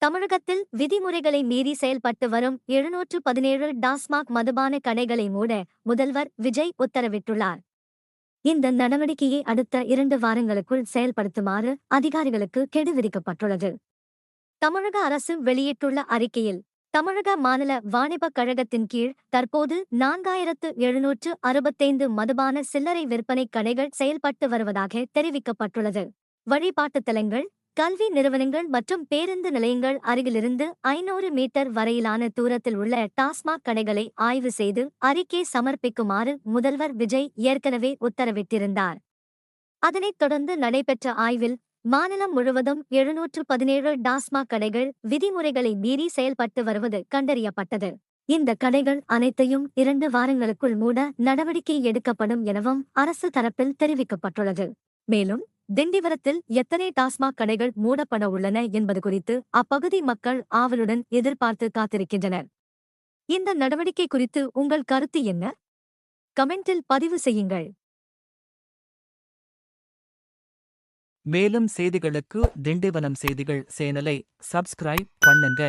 தமிழகத்தில் விதிமுறைகளை மீறி செயல்பட்டு வரும் 717 டாஸ்மாக் மதுபான கடைகளை மூட முதல்வர் விஜய் உத்தரவிட்டுள்ளார். இந்த நடவடிக்கையை அடுத்த 2 வாரங்களுக்குள் செயல்படுத்துமாறு அதிகாரிகளுக்கு கெடு விதிக்கப்பட்டுள்ளது. தமிழக அரசு வெளியிட்டுள்ள அறிக்கையில், தமிழக மாநில வாணிபக் கழகத்தின் கீழ் தற்போது 4765 மதுபான சில்லறை விற்பனைக் கடைகள் செயல்பட்டு வருவதாக தெரிவிக்கப்பட்டுள்ளது. வழிபாட்டுத் தலங்கள், கல்வி நிறுவனங்கள் மற்றும் பேருந்து நிலையங்கள் அருகிலிருந்து 500 மீட்டர் வரையிலான தூரத்தில் உள்ள டாஸ்மாக் கடைகளை ஆய்வு செய்து அறிக்கை சமர்ப்பிக்குமாறு முதல்வர் விஜய் ஏற்கனவே உத்தரவிட்டிருந்தார். அதனைத் தொடர்ந்து நடைபெற்ற ஆய்வில் மாநிலம் முழுவதும் 717 டாஸ்மாக் கடைகள் விதிமுறைகளை மீறி செயல்பட்டு வருவது கண்டறியப்பட்டது. இந்த கடைகள் அனைத்தையும் 2 வாரங்களுக்குள் மூட நடவடிக்கை எடுக்கப்படும் எனவும் அரசு தரப்பில் தெரிவிக்கப்பட்டுள்ளது. மேலும் திண்டிவனத்தில் எத்தனை டாஸ்மாக் கடைகள் மூடப்பட உள்ளன என்பது குறித்து அப்பகுதி மக்கள் ஆவலுடன் எதிர்பார்த்து காத்திருக்கின்றனர். இந்த நடவடிக்கை குறித்து உங்கள் கருத்து என்ன? கமெண்டில் பதிவு செய்யுங்கள். மேலும் செய்திகளுக்கு திண்டிவனம் செய்திகள் சேனலை சப்ஸ்கிரைப் பண்ணுங்க.